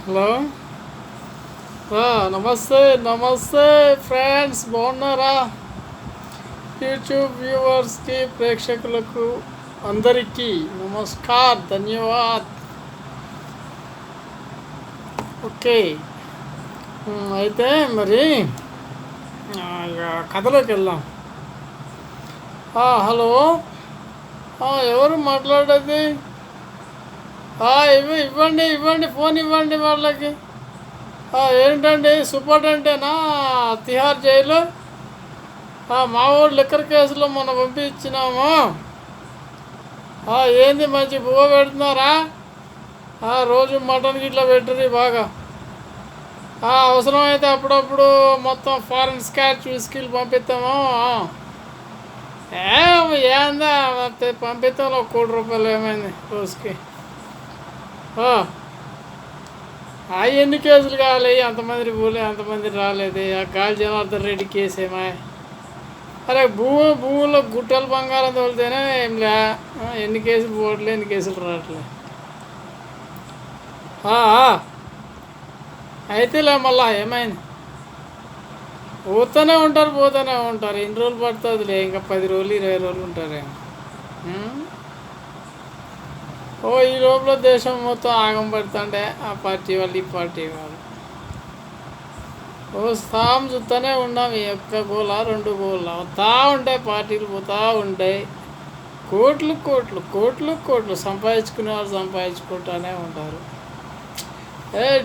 Hello. నమస్తే నమస్తే friends, బాగున్నారా? యూట్యూబ్ వ్యూవర్స్కి, ప్రేక్షకులకు అందరికీ నమస్కార్, ధన్యవాద్. ఓకే, అయితే మరి ఇక కథలోకి వెళ్దాం. హలో, ఎవరు మాట్లాడేది? ఇవ్వండి ఇవ్వండి, ఫోన్ ఇవ్వండి వాళ్ళకి. ఏంటండి, సూపరింటెండెంటేనా తిహార్ జైలు? మా ఊరు లిక్కర్ కేసులో మొన్న పంపించినాము. ఏంది మంచి పువ్వు పెడుతున్నారా? రోజు మటన్ గిట్లా పెట్టుర్రి బాగా. అవసరమైతే అప్పుడప్పుడు మొత్తం ఫారెన్ స్కాచ్ విస్కీలు పంపిస్తాము. ఏందా పంపిస్తాం, ఒక ₹1,00,00,000 ఏమైంది రోజుకి? ఎన్ని కేసులు కావాలి? అంతమంది పోలే, అంతమంది రాలేదు. ఆ గాలి జనార్దన్ రెడ్డి కేసేమా? అరే భూముల్లో గుట్టలు బంగారం తోలితేనే ఏంలే, ఎన్ని కేసులు పోవట్లే, ఎన్ని కేసులు రావట్లే. అయితేలే, మళ్ళా ఏమైంది? పోతూనే ఉంటారు. ఎన్ని రోజులు పడుతుందిలే, ఇంకా 10 రోజులు 20 రోజులు ఉంటారేమో. ఈ లోపల దేశం మొత్తం ఆగం పడుతుంటే ఆ పార్టీ వాళ్ళు, ఈ పార్టీ వాళ్ళు స్థానం చూస్తూనే ఉన్నాం. ఒక్క గోల 2 గోళ్ళ వస్తూ ఉంటాయి, పార్టీలు పోతూ ఉంటాయి. కోట్లు సంపాదించుకునే వాళ్ళు సంపాదించుకుంటూనే ఉంటారు.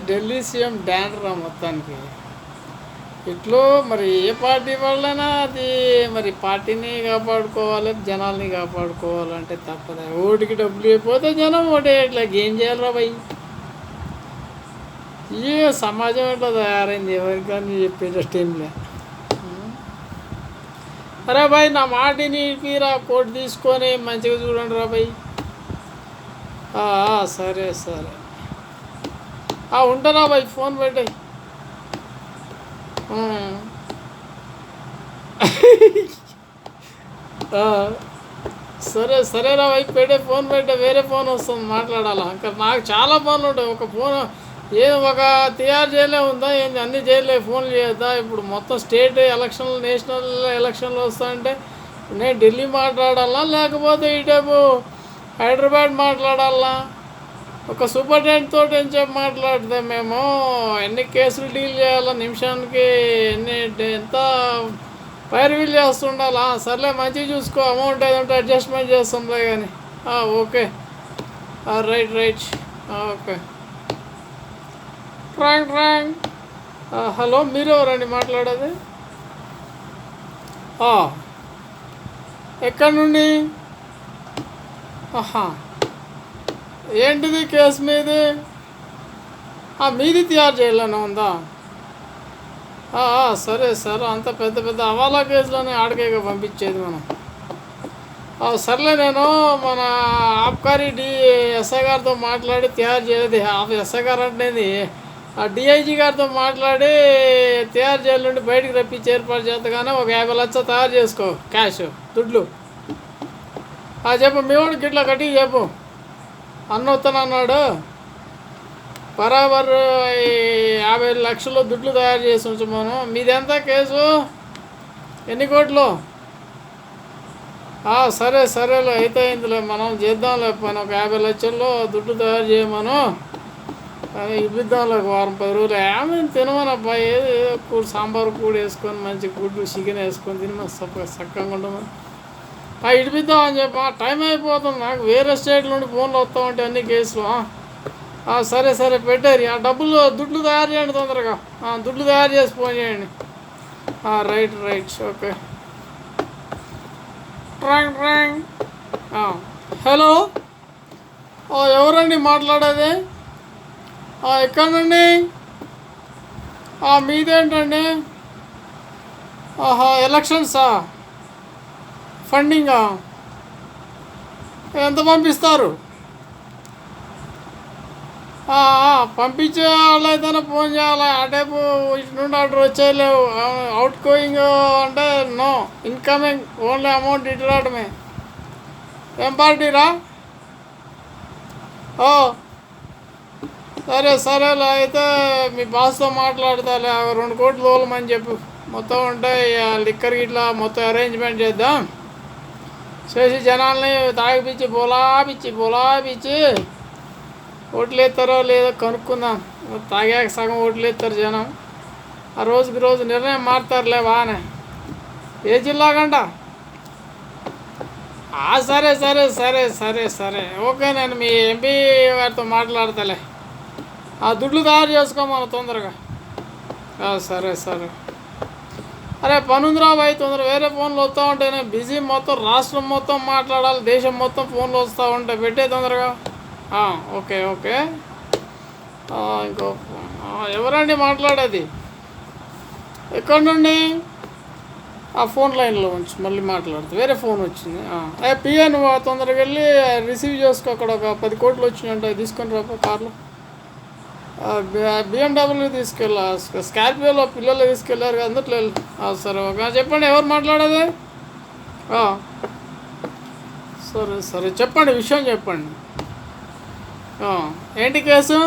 ఢిల్లీ సీఎం డాండ్రా మొత్తానికి. ఇట్లో మరి ఏ పార్టీ వాళ్ళైనా అది మరి పార్టీని కాపాడుకోవాలి, జనాల్ని కాపాడుకోవాలంటే తప్పదు. ఓటుకి డబ్బులు అయిపోతే జనం ఓటేయట్లేక ఏం చేయాలి రా భయ్? ఈ సమాజం ఎట్లా తయారైంది, ఎవరికని చెప్పేది టైంలే. అరే భయ్, నా మాటిని మీరా కోట్ తీసుకొని మంచిగా చూడండి రా భయ్. సరే ఉంటారా భయ్, ఫోన్ పెట్టాయి. సరేరా వైపు పెట్టే, ఫోన్ పెట్టే, వేరే ఫోన్ వస్తుంది మాట్లాడాలా. ఇంకా నాకు చాలా ఫోన్లు ఉంటాయి. ఒక ఫోన్ ఒక తిహార్ జైలే ఉందా ఏంది? అన్ని జైల్లో ఫోన్లు చేయొద్దా? ఇప్పుడు మొత్తం స్టేట్ ఎలక్షన్లు, నేషనల్ ఎలక్షన్లు వస్తాయంటే నేను ఢిల్లీ మాట్లాడాలా, లేకపోతే ఇటేపు హైదరాబాద్ మాట్లాడాలా? ఒక సూపరింటెండెంట్ తోటి ఏం చెప్పి మాట్లాడితే మేము ఎన్ని కేసులు డీల్ చేయాలా, నిమిషానికి ఎంత పైరువీలు చేస్తుండాలా? సర్లే, మంచిగా చూసుకో, అమౌంట్ ఏదంటే అడ్జస్ట్మెంట్ చేస్తాంలే కానీ. Okay, right, okay. ట్రాంగ్. హలో, మీరెవరండి మాట్లాడేది? ఎక్కడి నుండి? ఏంటిది కేసు మీది? మీది తిహార్ జైల్లోనే ఉందా? సరే, అంత పెద్ద హవాలా కేసులోనే ఆడకేగా పంపించేది మనం. సర్లే, నేను మన ఆబ్కారీ ఎస్ఐ గారితో మాట్లాడి తిహార్ జైలు, ఎస్ఐ గారు అంటేది డిఐజీ గారితో మాట్లాడి తిహార్ జైలు నుండి బయటికి రప్పించి ఏర్పాటు చేస్తగానే ఒక 50 లక్షలు తయారు చేసుకో, క్యాష్ దుడ్లు. చెప్పు, మీ వాడికి ఇట్లా కట్టి చెప్పు, అన్న వస్తానన్నాడు. బరాబర్ 50 లక్షలు దుడ్లు తయారు చేసి ఉంచమను. మీదెంత కేసు? ఎన్ని కోట్లు? సరేలే, అయితే అయిందిలే, మనం చేద్దాంలే పని. ఒక 50 లక్షల్లో దుడ్లు తయారు చేయమను, ఇప్పిద్దాంలే. ఒక వారం 10 రోజులు ఏమి తినమని అబ్బాయి, ఏదో కూడు, సాంబార్ కూడు వేసుకొని మంచి గుడ్డు చికెన్ వేసుకొని తిని చక్కగా ఉండమని ఇడిపిద్దామని చెప్పి. టైం అయిపోతుంది, నాకు వేరే స్టేట్ నుండి ఫోన్లు వస్తామంటే అన్ని కేసులు. సరే పెట్టారు. దుడ్లు తయారు చేయండి తొందరగా. దుడ్లు తయారు చేసి ఫోన్ చేయండి. Right, okay. ట్రాంగ్. హలో, ఎవరండి మాట్లాడేది? ఎక్కడండి? మీదేంటండి? ఎలక్షన్సా? ఫండింగా? ఎంత పంపిస్తారు? పంపించే వాళ్ళు అయితేనే ఫోన్ చేయాలి. టైపు ఇటు నుండి ఆర్డర్ వచ్చేయలేవు. అవుట్ గోయింగ్ అంటే నో, ఇన్కమింగ్ ఓన్లీ అమౌంట్ ఇటు రావడమే. ఏం పార్టీరా? సరే సరేలే అయితే మీ బాస్తో మాట్లాడతాలే 2 కోట్లు తోలమని చెప్పు. మొత్తం ఉంటాయి లిక్కర్ ఇట్లా మొత్తం అరేంజ్మెంట్ చేద్దాం. చేసి జనాల్ని తాగిపిచ్చి బోలాపిచ్చి ఓట్లు వేస్తారో లేదో కనుక్కుందాం. తాగాక సగం ఓట్లు వేస్తారు జనం. ఆ రోజుకి రోజు నిర్ణయం మారుతారులే బాగానే. ఏ జిల్లాకంట? సరే సరే సరే సరే సరే ఓకే, నేను మీ ఎంపీ గారితో మాట్లాడతాలే. ఆ దుడ్లు తయారు చేసుకోమను తొందరగా. సరే సరే. అరే పనుందిరా బాయ్, తొందర వేరే ఫోన్లు వస్తూ ఉంటాయి. నేను బిజీ, మొత్తం రాష్ట్రం మొత్తం మాట్లాడాలి, దేశం మొత్తం ఫోన్లు వస్తూ ఉంటాయి. పెట్టే తొందరగా. Okay okay. ఇంకో ఎవరండి మాట్లాడేది? ఎక్కడి నుండి? ఆ ఫోన్ లైన్లో ఉంచి మళ్ళీ మాట్లాడుతుంది. వేరే ఫోన్ వచ్చింది. పిఏ నువ్వు తొందరగా వెళ్ళి రిసీవ్ చేసుకో. అక్కడ ఒక 10 కోట్లు వచ్చినాయంట, తీసుకొని రా కార్లో. బిఎండబ్ల్యూ తీసుకెళ్ళా, స్కార్పియోలో పిల్లలు తీసుకెళ్ళారు కదా, అందుట్లో వెళ్ళి. సరే ఓకే, చెప్పండి ఎవరు మాట్లాడేది? సరే సరే చెప్పండి, విషయం చెప్పండి. ఏంటి కేసు?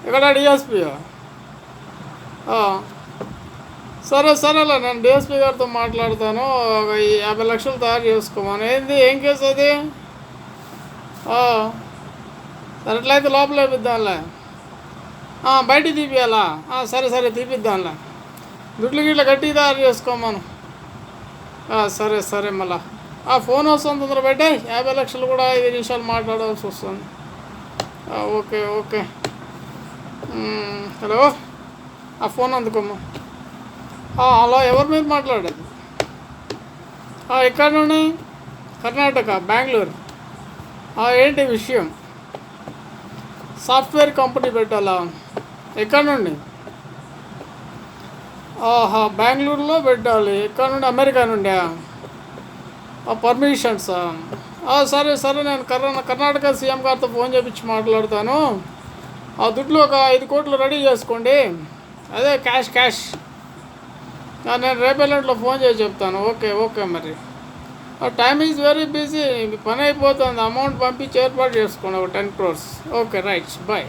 ఎక్కడ డిఎస్పీ? సరే సరేలే, నేను డిఎస్పీ గారితో మాట్లాడతాను. ఒక 50 లక్షలు తయారు చేసుకోమని. ఏం కేసు అది? సరే ఎట్లయితే లోపల వేపిద్దాంలే. బయటికి తీపియాలా? సరే సరే తీపిద్దాంలే. దుడ్లు గిట్ల గట్టిగా తయారు చేసుకోమను. సరే సరే. మళ్ళా ఫోన్ వస్తుంది, తొందర పెట్టే. 50 లక్షలు కూడా 5 నిమిషాలు మాట్లాడాల్సి వస్తుంది. Okay okay. హలో, ఆ ఫోన్ అందుకోమ్మా. హలో, ఎవరి మీద మాట్లాడేది? ఎక్కడ నుండి? కర్ణాటక, బెంగళూరు. ఏంటి విషయం? సాఫ్ట్వేర్ కంపెనీ పెట్టాలా? ఎక్కడ నుండి? బెంగళూరులో పెట్టాలి. ఎక్కడ నుండి? అమెరికా నుండి. పర్మిషన్సా? సరే సరే, నేను కర్ణాటక సీఎం గారితో ఫోన్ చేపించి మాట్లాడతాను. ఆ దుడ్లు ఒక 5 కోట్లు రెడీ చేసుకోండి. అదే క్యాష్. నేను రేపెల్లంట్లో ఫోన్ చేసి చెప్తాను. Okay okay. మరి టైమ్ ఈజ్ వెరీ బిజీ, పని అయిపోతుంది. అమౌంట్ పంపించి ఏర్పాటు చేసుకోండి, ఒక 10 crores. Okay right, bye.